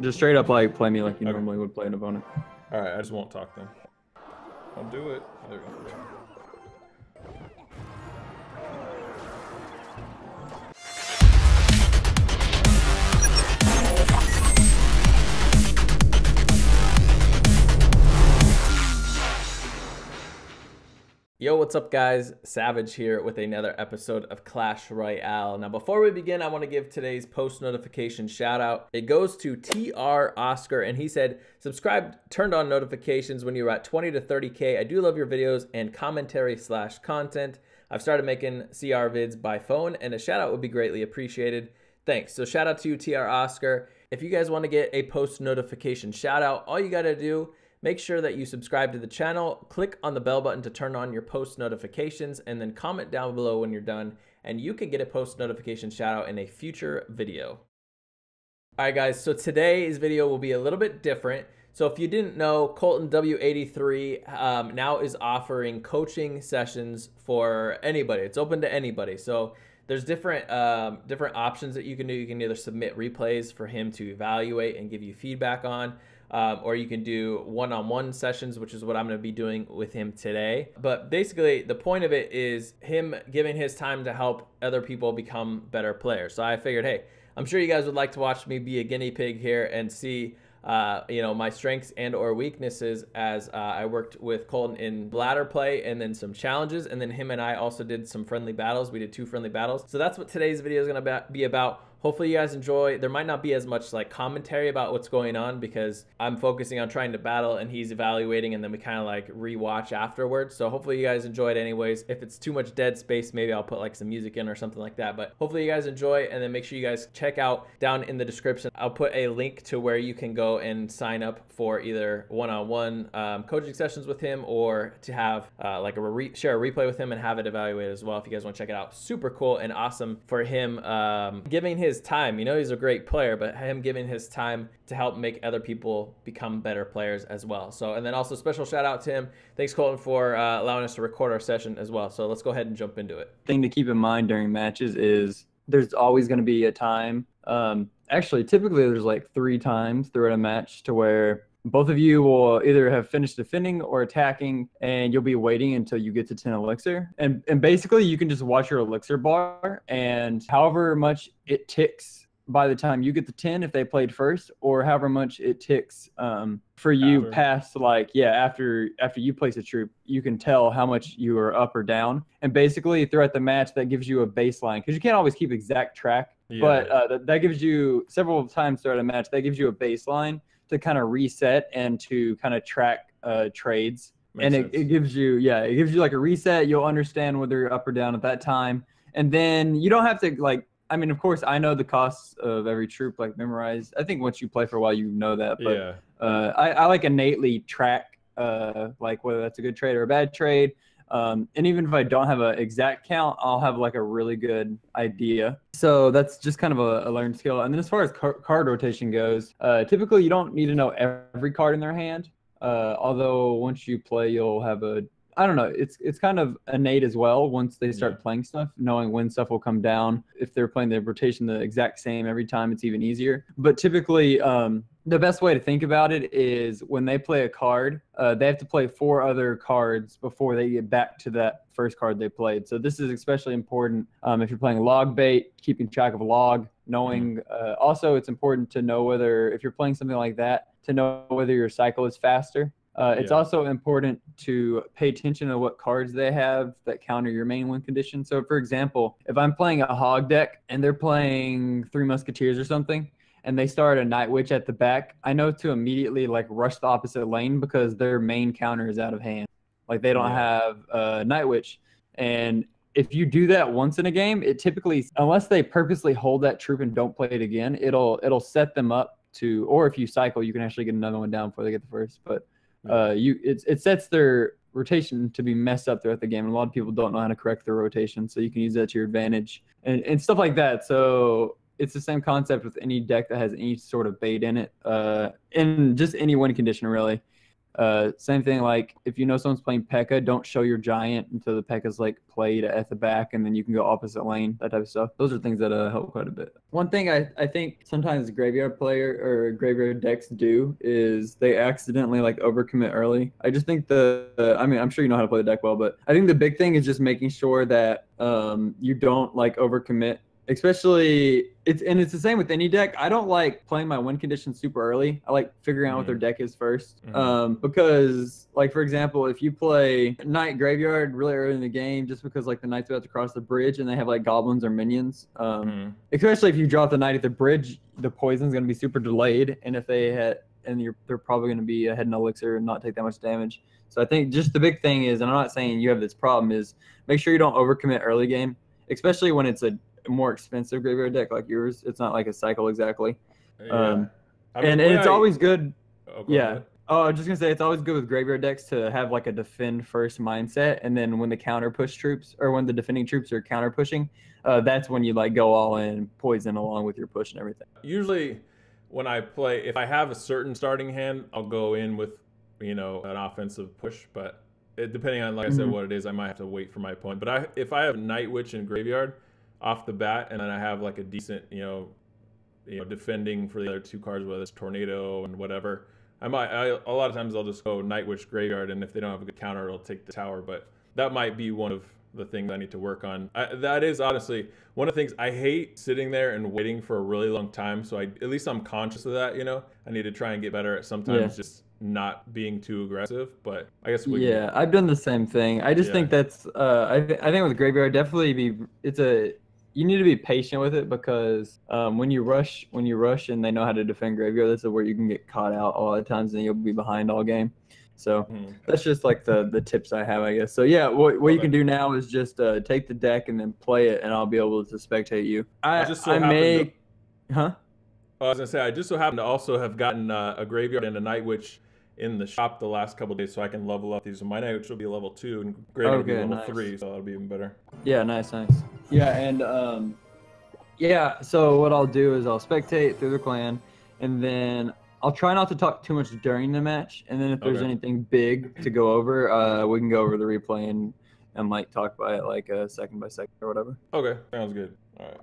Just straight up like play me like you normally would play an opponent. All right, I just won't talk then. I'll do it. There we go. Yo, what's up guys? Savage here with another episode of Clash Royale. Now before we begin, I want to give today's post notification shout out. It goes to TR Oscar, and he said, subscribe, turned on notifications when you're at 20 to 30K. I do love your videos and commentary / content. I've started making CR vids by phone, and a shout out would be greatly appreciated. Thanks. So shout out to you, TR Oscar. If you guys want to get a post notification shout out, all you got to do, make sure that you subscribe to the channel, click on the bell button to turn on your post notifications, and then comment down below when you're done, and you can get a post notification shout out in a future video. All right guys, so today's video will be a little bit different. So if you didn't know, COLTONW83 now is offering coaching sessions for anybody. It's open to anybody. So there's different options that you can do. You can either submit replays for him to evaluate and give you feedback on, or you can do one-on-one sessions, which is what I'm going to be doing with him today. But basically, the point of it is him giving his time to help other people become better players. So I figured, hey, I'm sure you guys would like to watch me be a guinea pig here and see my strengths and or weaknesses as I worked with Colton in ladder play and then some challenges, and then him and I also did some friendly battles. We did 2 friendly battles. So that's what today's video is going to be about. Hopefully you guys enjoy. There might not be as much like commentary about what's going on because I'm focusing on trying to battle and he's evaluating, and then we kind of like rewatch afterwards. So hopefully you guys enjoy it anyways. If it's too much dead space, maybe I'll put like some music in or something like that. But hopefully you guys enjoy, and then make sure you guys check out down in the description. I'll put a link to where you can go and sign up for either one-on-one coaching sessions with him, or to have like share a replay with him and have it evaluated as well. If you guys want to check it out, super cool and awesome for him giving his time. You know, he's a great player, but him giving his time to help make other people become better players as well. So, and then also special shout out to him. Thanks Colton for allowing us to record our session as well. So let's go ahead and jump into it. Thing to keep in mind during matches is there's always going to be a time. Actually, typically there's like 3 times throughout a match to where both of you will either have finished defending or attacking, and you'll be waiting until you get to 10 elixir. And basically you can just watch your elixir bar, and however much it ticks by the time you get to 10 if they played first, or however much it ticks for you past, like, yeah, after you place a troop, you can tell how much you are up or down. And basically throughout the match, that gives you a baseline, because you can't always keep exact track. Yeah. But that gives you several times throughout a match, that gives you a baseline to kind of reset and to kind of track trades. And it gives you, it gives you like a reset. You'll understand whether you're up or down at that time. And then you don't have to, like, I mean, of course, I know the costs of every troop, like, memorized. I think once you play for a while, you know that. But yeah. I like innately track, like, whether that's a good trade or a bad trade. And even if I don't have an exact count, I'll have like a really good idea. So that's just kind of a learned skill. And then as far as card rotation goes, typically you don't need to know every card in their hand. Although once you play, you'll have I don't know, it's kind of innate as well once they start playing stuff, knowing when stuff will come down. If they're playing the rotation the exact same every time, it's even easier. But typically, the best way to think about it is when they play a card, they have to play 4 other cards before they get back to that first card they played. So this is especially important if you're playing log bait, keeping track of a log, knowing. Also, it's important to know whether, if you're playing something like that, to know whether your cycle is faster. It's also important to pay attention to what cards they have that counter your main win condition. So, for example, if I'm playing a hog deck and they're playing 3 musketeers or something, and they start a night witch at the back, I know to immediately like rush the opposite lane because their main counter is out of hand. Like they don't have night witch. And if you do that once in a game, it typically, unless they purposely hold that troop and don't play it again, it'll set them up to, or if you cycle, you can actually get another one down before they get the first. But it sets their rotation to be messed up throughout the game. And a lot of people don't know how to correct their rotation, so you can use that to your advantage and stuff like that. So it's the same concept with any deck that has any sort of bait in it, in just any win condition really. Same thing, like if you know someone's playing P.E.K.K.A, don't show your giant until the P.E.K.K.A's like played at the back, and then you can go opposite lane, that type of stuff. Those are things that help quite a bit. One thing I think sometimes graveyard player or graveyard decks do is they accidentally like overcommit early. I just think I mean, I'm sure you know how to play the deck well, but I think the big thing is just making sure that you don't like overcommit. Especially, it's the same with any deck. I don't like playing my win condition super early. I like figuring out what their deck is first. Because, like, for example, if you play Knight Graveyard really early in the game, just because, like, the Knight's about to cross the bridge and they have, like, goblins or minions, especially if you drop the Knight at the bridge, the poison's going to be super delayed. And if they're probably going to be ahead in elixir and not take that much damage. So I think just the big thing is, and I'm not saying you have this problem, is make sure you don't overcommit early game, especially when it's a more expensive graveyard deck like yours. It's not like a cycle exactly. Yeah. And it's always good. Oh, yeah. Oh, I was just gonna say it's always good with graveyard decks to have like a defend first mindset, and then when the counter push troops or when the defending troops are counter pushing, that's when you like go all in poison along with your push and everything. Usually, when I play, if I have a certain starting hand, I'll go in with an offensive push, but depending on, like I said, what it is, I might have to wait for my opponent. But if I have Night Witch in graveyard off the bat, and then I have like a decent, defending for the other two cards, whether it's Tornado and whatever, a lot of times I'll just go Night Witch graveyard, and if they don't have a good counter, it'll take the tower. But that might be one of the things I need to work on. That is honestly one of the things I hate, sitting there and waiting for a really long time. So at least I'm conscious of that. I need to try and get better at sometimes just not being too aggressive. But I guess I've done the same thing. I just think that's I think with graveyard definitely you need to be patient with it, because when you rush and they know how to defend graveyard, that's where you can get caught out a lot of times and you'll be behind all game. So that's just like the tips I have, I guess. So yeah, what you can do now is just take the deck and then play it, and I'll be able to spectate you. I was gonna say, I just so happen to also have gotten a graveyard and a Night Witch in the shop the last couple of days, so I can level up these. So my Night Witch will be level 2 and graveyard will be level 3, so that'll be even better. Yeah, nice. Yeah, and so what I'll do is I'll spectate through the clan, and then I'll try not to talk too much during the match, and then if there's anything big to go over, we can go over the replay and like talk by it like second by second or whatever. Okay, sounds good. All right.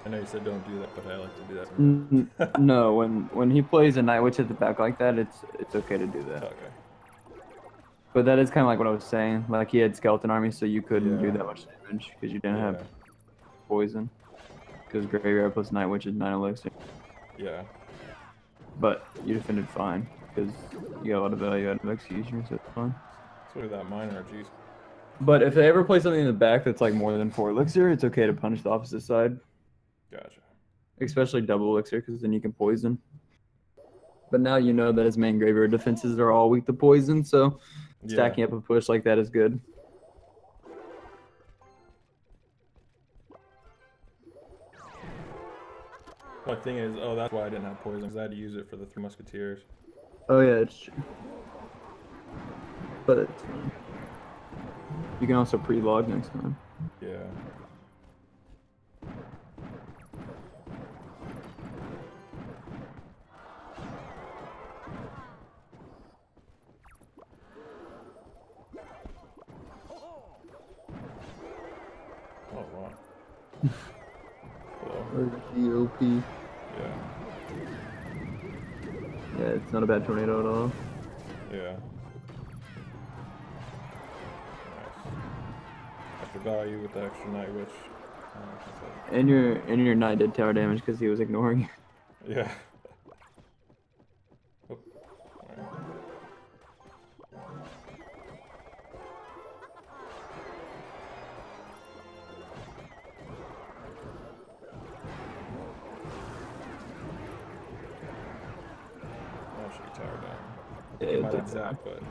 I know you said don't do that, but I like to do that sometimes. No, when he plays a Night Witch at the back like that, it's okay to do that. Okay. But that is kind of like what I was saying. Like, he had Skeleton Army, so you couldn't do that much damage because you didn't have poison. Because Graveyard plus Night Witch is 9 elixir. Yeah. But you defended fine because you got a lot of value out of execution, so it's fine. Look at that miner, jeez. But if they ever play something in the back that's like more than 4 elixir, it's okay to punish the opposite side. Gotcha. Especially double elixir, because then you can poison. But now you know that his main graveyard defenses are all weak to poison, so stacking up a push like that is good. My thing is, that's why I didn't have poison, because I had to use it for the 3 Musketeers. Oh yeah, it's true. But it's fine. You can also pre-log next time. Yeah. Oh wow. Or GOP. Yeah. Yeah, it's not a bad tornado at all. Yeah. I forgot you with the extra Night Witch. And your knight did tower damage because he was ignoring you. Yeah. Yeah, He might have zapped, but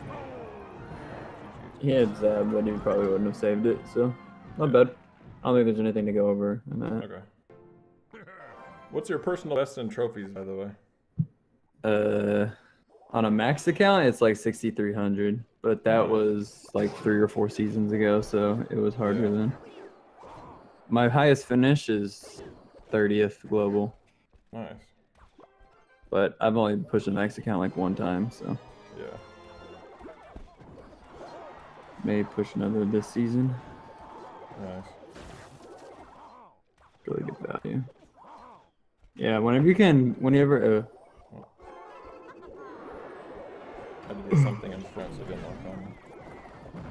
he had Zab, but he probably wouldn't have saved it. So, not bad. I don't think there's anything to go over in that. okay. What's your personal best in trophies, by the way? On a max account, it's like 6,300, but that was like 3 or 4 seasons ago, so it was harder then. My highest finish is 30th global. Nice. But I've only pushed a max account like 1 time, so. Yeah. May push another this season. Nice. Really good value. Yeah, whenever. I had to do something in front so it didn't lock on.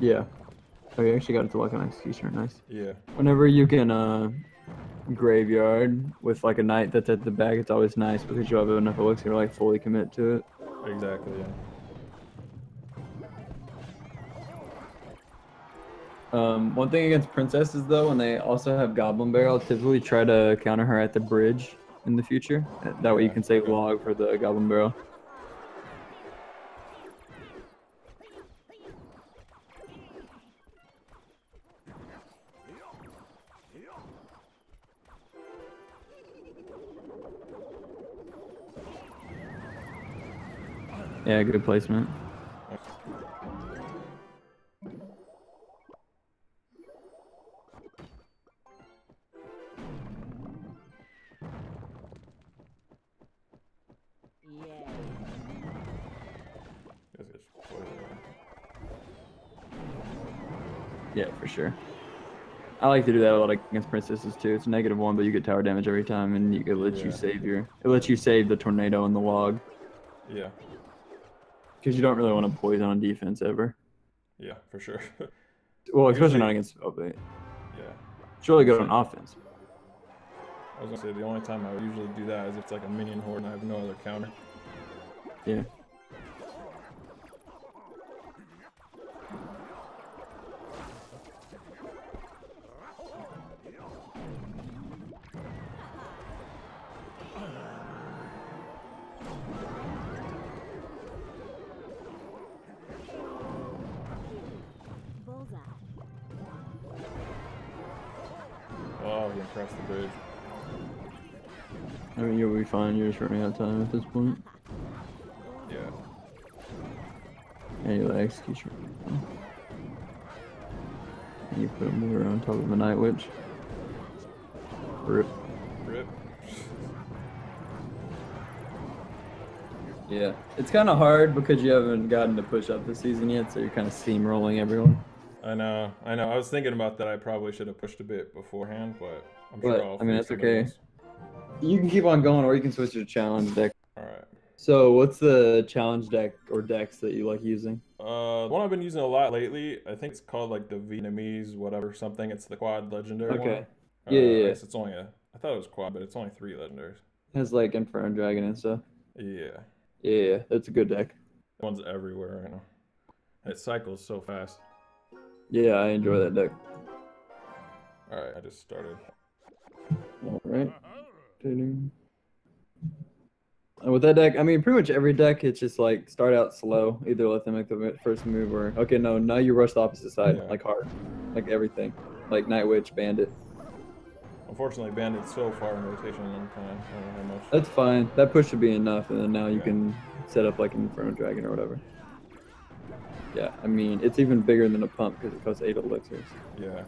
Yeah. Oh, you actually got it to lock on execution. Nice. Yeah. Whenever you can graveyard with like a knight that's at the back, it's always nice because you have enough elixir to like fully commit to it. Exactly, yeah. One thing against princesses though, when they also have goblin barrel, typically try to counter her at the bridge in the future. That way you can save log for the goblin barrel. Yeah, good placement. Yeah, for sure. I like to do that a lot against princesses too. It's -1, but you get tower damage every time, and it lets you save it lets you save the tornado and the log. Yeah. Because you don't really want to poison on defense ever. Yeah, for sure. Well, especially not against spellbait. Yeah. It's really good on offense. I was gonna say the only time I would usually do that is if it's like a minion horde and I have no other counter. Yeah. Oh, he pressed the bridge. I mean, you'll be fine. You're just running out of time at this point. Yeah. And you let execution. And you put a mover on top of a night witch. Rip. Rip. Yeah, it's kind of hard because you haven't gotten to push up this season yet, so you're kind of steamrolling everyone. I know. I was thinking about that. I probably should have pushed a bit beforehand, but I'm sure I'll. I mean, that's okay. You can keep on going, or you can switch to a challenge deck. All right. So, what's the challenge deck or decks that you like using? The one I've been using a lot lately, I think it's called like the Vietnamese whatever something. It's the quad legendary one. Okay. Yeah. It's only I thought it was quad, but it's only 3 legendaries. It has like Inferno Dragon and stuff. Yeah. Yeah, that's a good deck. That one's everywhere right now. It cycles so fast. Yeah, I enjoy that deck. All right, I just started. All right. And with that deck, I mean, pretty much every deck, it's just like start out slow. Either let them make the first move or, okay, no, now you rush the opposite side, like hard. Like everything. Like Night Witch, Bandit. Unfortunately, Bandit's so far in rotation, I'm kind of, I don't know how much. That's fine. That push should be enough, and then now you can set up like an Inferno Dragon or whatever. Yeah, I mean, it's even bigger than a pump because it costs 8 elixirs. Yeah.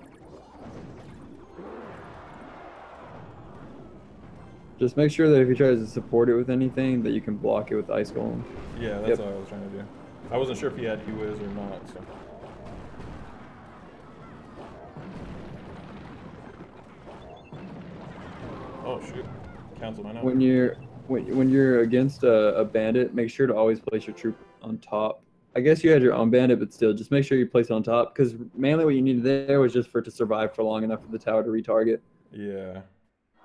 Just make sure that if you try to support it with anything, that you can block it with Ice Golem. Yeah, that's what I was trying to do. I wasn't sure if he had He-Wiz or not, so. Oh shoot! Cancel my note. When you're against a bandit, make sure to always place your troop on top. I guess you had your own bandit, but still, just make sure you place it on top, because mainly what you needed there was just for it to survive for long enough for the tower to retarget. Yeah.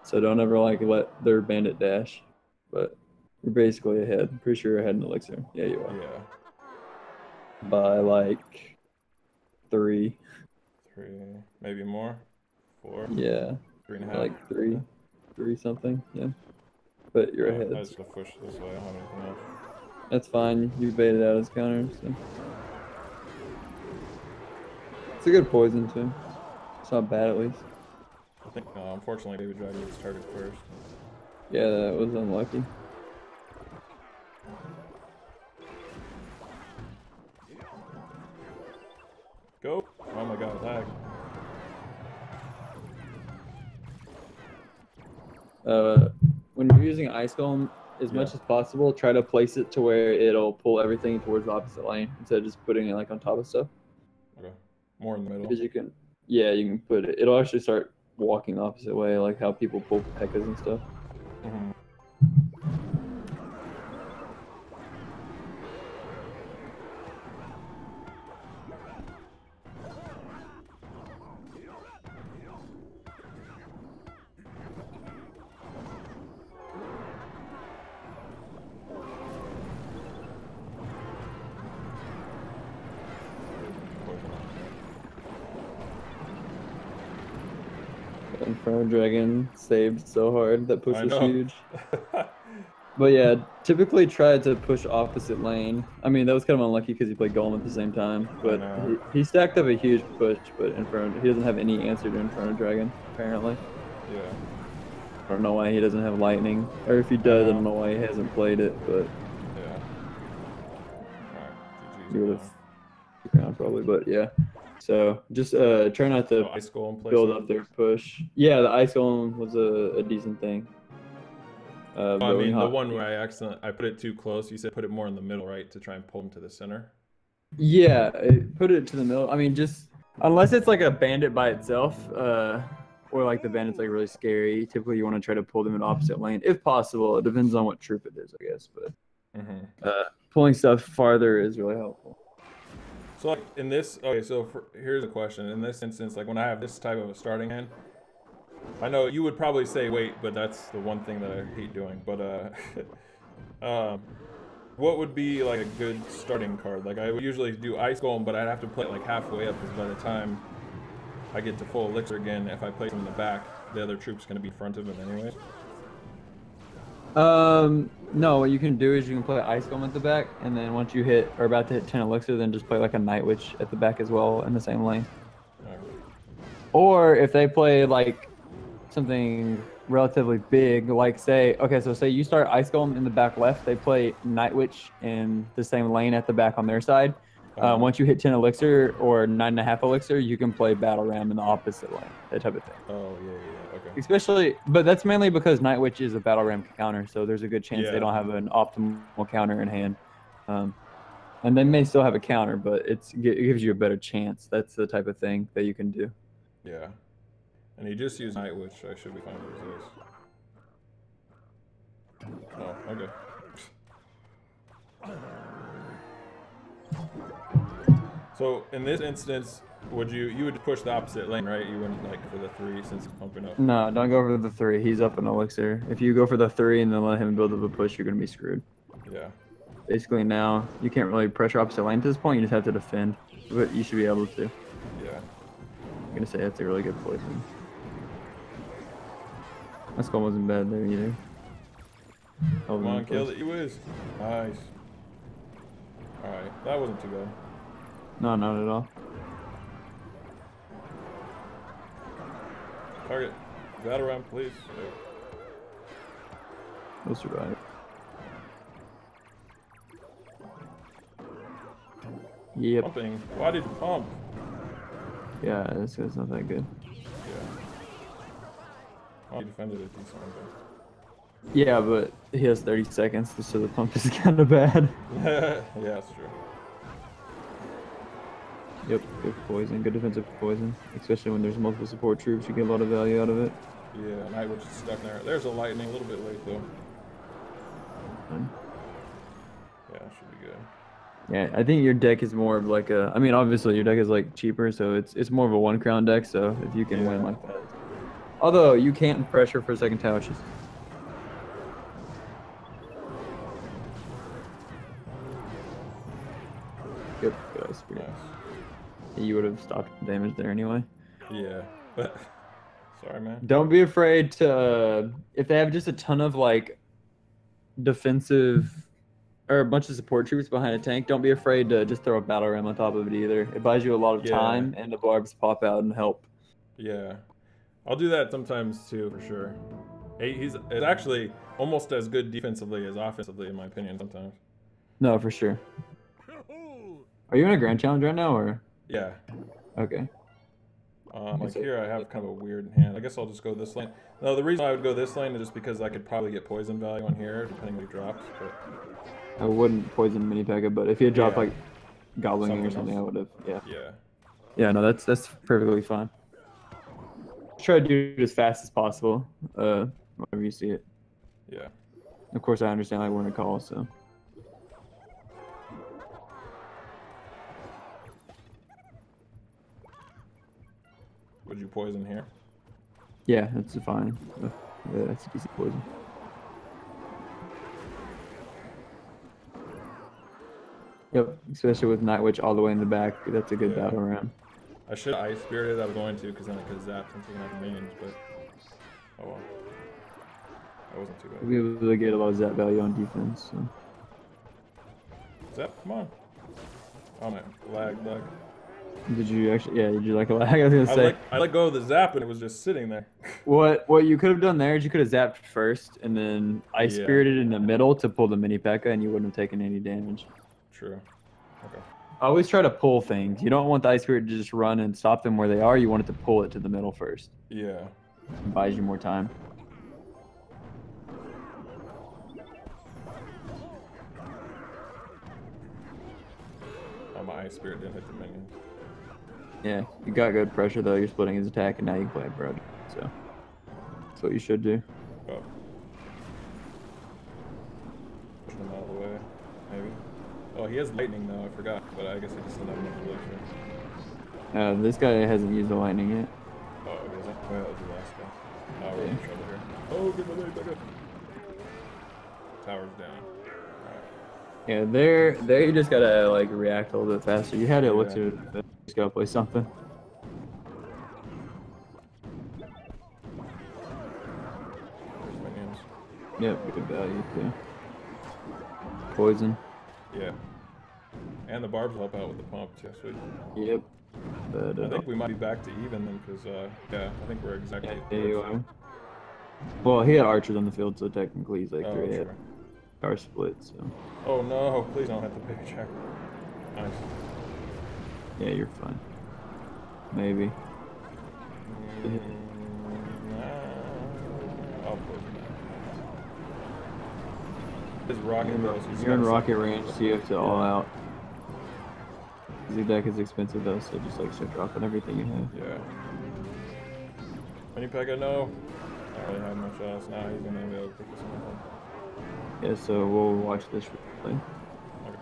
So don't ever like let their bandit dash. But you're basically ahead. I'm pretty sure you're ahead in elixir. Yeah, you are. Yeah. By like 3. 3, maybe more. 4. Yeah. 3.5. Like 3 something. Yeah. But you're ahead. I just gotta push this way. I don't have anything else. That's fine. You baited out his counter, so. It's a good poison too. It's not bad at least. I think, unfortunately, Baby Dragon gets targeted first. Yeah, that was unlucky. Go! Oh my god, lag. When you're using Ice Golem, as much as possible, try to place it to where it'll pull everything towards the opposite lane instead of just putting it like on top of stuff. Okay. More in the middle. Because you can, yeah, you can put it. It'll actually start walking the opposite way, like how people pull P.E.K.K.A.s and stuff. Mm-hmm. Inferno Dragon saved so hard. That push was huge. But yeah, typically try to push opposite lane. I mean, that was kind of unlucky because he played Golem at the same time. But he stacked up a huge push, but he doesn't have any answer to Inferno Dragon, apparently. Yeah. I don't know why he doesn't have Lightning. Or if he does, I don't know why he hasn't played it, but... Yeah. Alright, GG's. He would have around probably, but yeah. So just try not to Ice Golem build up their push. Yeah, the Ice Golem was a decent thing. I mean, the one where I put it too close. You said put it more in the middle, right, to try and pull him to the center. Yeah, put it to the middle. I mean, just unless it's like a bandit by itself, or like the bandit's like really scary. Typically, you want to try to pull them in opposite lane if possible. It depends on what troop it is, I guess. But pulling stuff farther is really helpful. So like in this, okay, so here's a question. In this instance, like when I have this type of a starting hand, I know you would probably say wait, but that's the one thing that I hate doing. But what would be like a good starting card? Like I would usually do Ice Golem, but I'd have to play it like halfway up because by the time I get to full elixir again, if I place him in the back, the other troop's gonna be in front of him anyways. No, what you can do is you can play Ice Golem at the back, and then once you are about to hit 10 elixir, then just play like a Night Witch at the back as well in the same lane. Right. Or if they play like something relatively big, like say you start Ice Golem in the back left, they play Night Witch in the same lane at the back on their side. Once you hit 10 elixir or 9.5 elixir, you can play Battle Ram in the opposite lane, that type of thing. Oh, yeah, okay. Especially, but that's mainly because Night Witch is a Battle Ram counter, so there's a good chance they don't have an optimal counter in hand. And they may still have a counter, but it gives you a better chance. That's the type of thing that you can do. Yeah. And he just used Night Witch, I should be fine with this. Oh, okay. So in this instance, you would push the opposite lane, right? You wouldn't like for the 3 since it's pumping up. No, don't go for the 3. He's up in elixir. If you go for the 3 and then let him build up a push, you're gonna be screwed. Yeah. Basically now you can't really pressure opposite lane to this point. You just have to defend, but you should be able to. Yeah. I'm gonna say that's a really good poison. That skull wasn't bad there either. Come on, kill it. You whiz. Nice. Alright, that wasn't too bad. No, not at all. Target. Battle Ram, please. We'll survive. Yep. Pumping. Why did you pump? Yeah, this guy's not that good. Yeah. Oh, he defended it decently. Yeah, but he has 30 seconds, so the pump is kind of bad. Yeah, that's true. Yep, good poison, good defensive poison. Especially when there's multiple support troops, you get a lot of value out of it. Yeah, Night Witch is stuck there. There's a lightning, a little bit late though. Yeah, should be good. Yeah, I think your deck is more of like a. I mean, obviously your deck is like cheaper, so it's more of a 1 crown deck. So if you can win like that, although you can't pressure for second tower, which is. Yep, good ice spear. Nice. You would have stopped damage there anyway. Yeah, but sorry, man. Don't be afraid to if they have just a ton of like defensive or a bunch of support troops behind a tank, don't be afraid to just throw a battle ram on top of it either. It buys you a lot of time, and the barbs pop out and help. Yeah, I'll do that sometimes too, for sure. He's actually almost as good defensively as offensively, in my opinion, sometimes. No, for sure. Are you in a grand challenge right now, or? Yeah. Okay. Like here, I have kind of a weird hand. I guess I'll just go this lane. No, the reason I would go this lane is just because I could probably get poison value on here, depending on what he drops. But I wouldn't poison mini P.E.K.K.A, but if he had dropped like Goblin or something, I would have. Yeah. Yeah. Yeah, no, that's perfectly fine. Try to do it as fast as possible. Whenever you see it. Yeah. Of course, I understand like when to call, so. Would you poison here? Yeah, that's fine. Yeah, that's easy poison. Yep, especially with Night Witch all the way in the back. That's a good battle ram. I should have Ice Spirited. I was going to, because then I could zap since we have minions, but oh well. That wasn't too bad. We'll be able to get a lot of zap value on defense. So. Zap, come on. Oh my, lag. Did you actually? Yeah, did you like a lag? I was gonna say. I let go of the zap and it was just sitting there. What you could have done there is you could have zapped first and then Ice Spirited in the middle to pull the mini P.E.K.K.A, and you wouldn't have taken any damage. True. Okay. Always try to pull things. You don't want the Ice Spirit to just run and stop them where they are. You want it to pull it to the middle first. Yeah. It buys you more time. Oh, my Ice Spirit didn't hit the minions. Yeah, you got good pressure though. You're splitting his attack, and now you can play Brood. So that's what you should do. Oh. Push him out of the way, maybe. Oh, he has lightning though. I forgot, but I guess he just doesn't have enough elixir. This guy hasn't used the lightning yet. Oh, he doesn't. Oh, that was the last guy. Oh, we're in trouble here. Oh, get my leg back up. Tower's down. Yeah, there you just gotta like react a little bit faster. You had elixir, you just gotta play something. There's minions. Yep, good value too. Poison. Yeah. And the barbs help out with the pump too, sweet. Yep. But, I think we might be back to even then, because yeah, I think we're exactly. Yeah, there you are. Well, he had archers on the field, so technically he's like 3 ahead. Our split, so. Oh no, please don't hit the big check. Nice. Yeah, you're fine. Maybe. I'll poison that. His rocket though, so you're in rocket range, so you have to all out. The deck is expensive though, so just like start dropping everything you have. Yeah. Mini P.E.K.K.A, no. I don't really have much else. Now he's gonna be able to pick this one up. Yeah, so we'll watch this replay. Okay.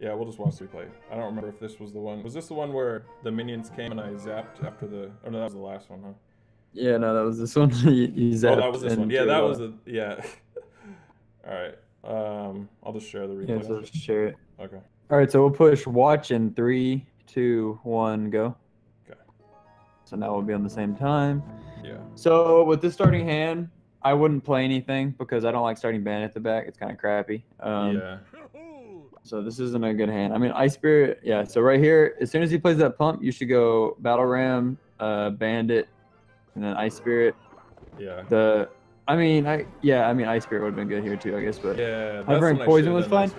Yeah, we'll just watch the replay. I don't remember if this was the one. Was this the one where the minions came and I zapped after the... Oh no, that was the last one, huh? Yeah, no, that was this one. you zapped. Oh, that was this one. Yeah, that was the... Yeah. Alright. I'll just share the replay. Yeah, so just share it. Okay. Alright, so we'll push watch in 3, 2, 1, go. Okay. So now we'll be on the same time. Yeah. So with this starting hand, I wouldn't play anything because I don't like starting Bandit at the back. It's kind of crappy. Yeah. So this isn't a good hand. I mean, Ice Spirit, yeah. So right here, as soon as he plays that pump, you should go Battle Ram, Bandit, and then Ice Spirit. Yeah. I mean, Ice Spirit would have been good here too, I guess. But yeah, hovering Poison was fine.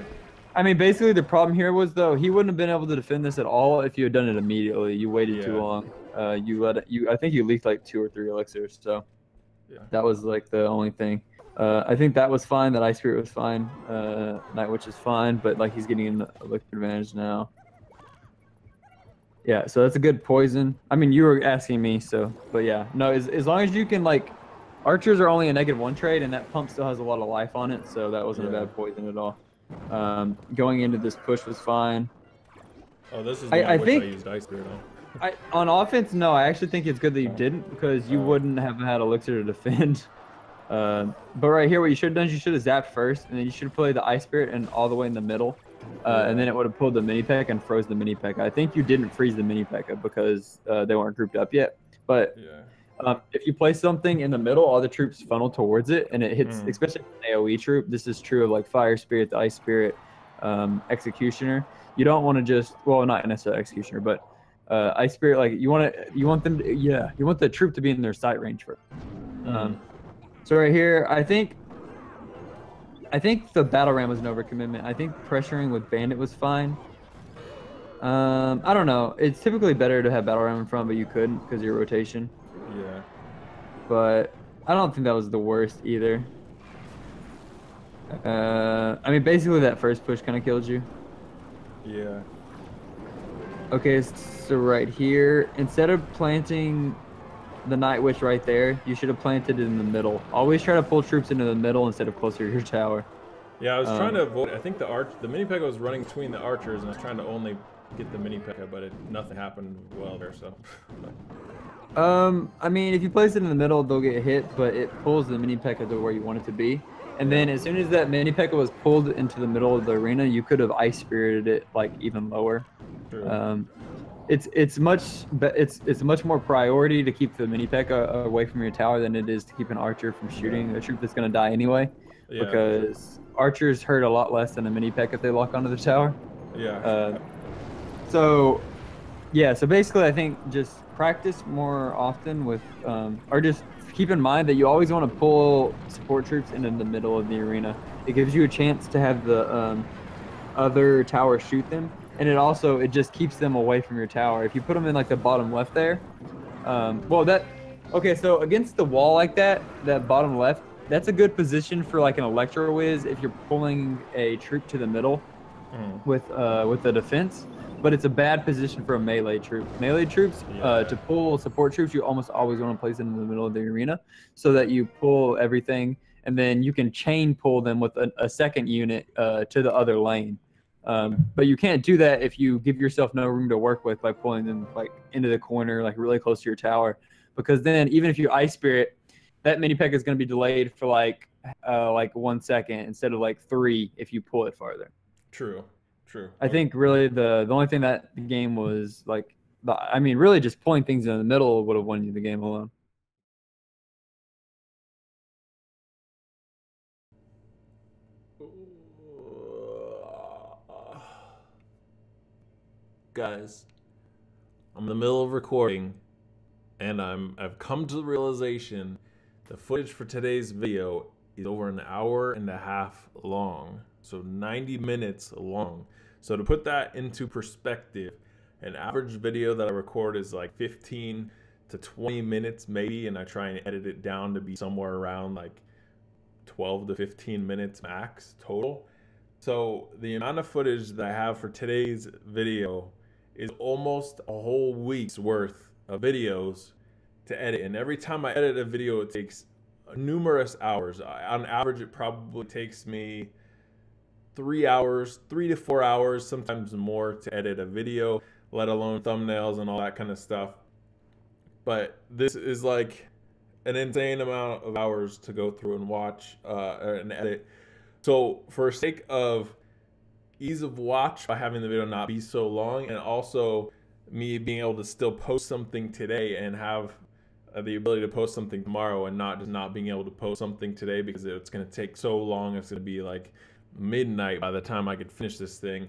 I mean, basically the problem here was though he wouldn't have been able to defend this at all if you had done it immediately. You waited too long. I think you leaked like 2 or 3 elixirs, so that was like the only thing. I think that was fine. That Ice Spirit was fine. Night Witch is fine, but like he's getting an elixir advantage now. Yeah, so that's a good poison. I mean, you were asking me, so but yeah, no. As long as you can like, archers are only a -1 trade, and that pump still has a lot of life on it, so that wasn't a bad poison at all. Going into this push was fine. Oh, this is I think I used Ice Spirit on. On offense, no, I actually think it's good that you didn't because you wouldn't have had elixir to defend. But right here, what you should have done is you should have zapped first, and then you should have played the Ice Spirit and all the way in the middle, and then it would have pulled the mini P.E.K.K.A and froze the mini P.E.K.K.A. I think you didn't freeze the mini P.E.K.K.A because they weren't grouped up yet. But If you place something in the middle, all the troops funnel towards it, and it hits, especially an AoE troop. This is true of like Fire Spirit, the Ice Spirit, Executioner. You don't want to just, well, not necessarily Executioner, but Ice Spirit. Like you want them to, yeah, you want the troop to be in their sight range for. So right here, I think the battle ram was an overcommitment. I think pressuring with Bandit was fine. I don't know. It's typically better to have battle ram in front, but you couldn't because of your rotation. Yeah. But I don't think that was the worst either. I mean, basically that first push kind of killed you. Yeah. Okay, so right here, instead of planting the Night Witch right there, you should have planted it in the middle. Always try to pull troops into the middle instead of closer to your tower. Yeah, I was trying to avoid. I think the mini P.E.K.K.A was running between the archers, and I was trying to only get the mini P.E.K.K.A, but nothing happened well there. So. I mean, if you place it in the middle, they'll get hit, but it pulls the mini P.E.K.K.A to where you want it to be. And then as soon as that mini P.E.K.K.A was pulled into the middle of the arena, you could have ice spirited it like even lower. True. It's much more priority to keep the mini P.E.K.K.A away from your tower than it is to keep an archer from shooting a troop that's going to die anyway. Yeah, because archers hurt a lot less than a mini P.E.K.K.A if they lock onto the tower. Yeah. So basically I think just practice more often with, or just keep in mind that you always want to pull support troops into the middle of the arena. It gives you a chance to have the other tower shoot them, and it just keeps them away from your tower. If you put them in like the bottom left there, so against the wall like that bottom left, that's a good position for like an Electro Whiz if you're pulling a troop to the middle with the defense. But it's a bad position for a melee troop. Melee troops, to pull support troops, you almost always want to place them in the middle of the arena so that you pull everything, and then you can chain pull them with a second unit to the other lane. But you can't do that if you give yourself no room to work with by pulling them like into the corner, like really close to your tower. Because then even if you Ice Spirit, that mini P.E.K.K.A is going to be delayed for like 1 second instead of like 3 if you pull it farther. True. I think really the only thing that the game was like, really just pulling things in the middle would have won you the game alone. Guys, I'm in the middle of recording, and I've come to the realization the footage for today's video is over an hour and a half long, so 90 minutes long. So to put that into perspective, an average video that I record is like 15 to 20 minutes maybe, and I try and edit it down to be somewhere around like 12 to 15 minutes max total. So the amount of footage that I have for today's video is almost a whole week's worth of videos to edit. And every time I edit a video, it takes numerous hours. On average, it probably takes me 3 to 4 hours, sometimes more, to edit a video, let alone thumbnails and all that kind of stuff. But this is like an insane amount of hours to go through and watch and edit. So for sake of ease of watch, by having the video not be so long, and also me being able to still post something today and have the ability to post something tomorrow, and not being able to post something today because it's going to take so long, it's going to be like midnight by the time I could finish this thing,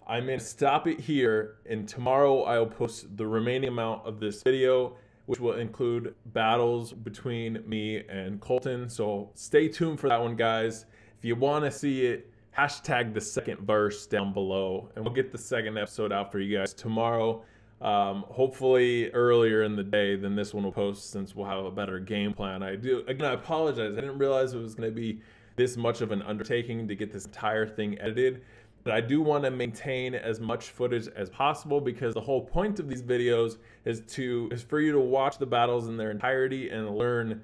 I'm going to stop it here, and tomorrow I'll post the remaining amount of this video, which will include battles between me and Colton. So stay tuned for that one, guys. If you want to see it, hashtag the second verse down below, and we'll get the second episode out for you guys tomorrow. Hopefully earlier in the day than this one will post, since we'll have a better game plan. I apologize. I didn't realize it was going to be this much of an undertaking to get this entire thing edited, but I do want to maintain as much footage as possible, because the whole point of these videos is for you to watch the battles in their entirety and learn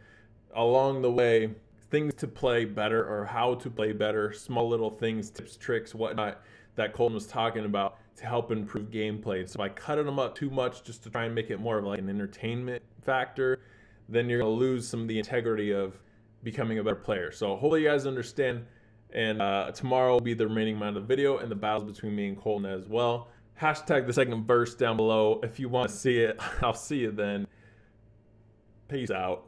along the way things to play better, or how to play better, small little things, tips, tricks, whatnot that Colton was talking about to help improve gameplay. So by cutting them up too much just to try and make it more of like an entertainment factor, then you're gonna lose some of the integrity of becoming a better player. So hopefully you guys understand, and tomorrow will be the remaining amount of the video and the battles between me and Colton as well. Hashtag the second verse down below if you want to see it. I'll see you then. Peace out.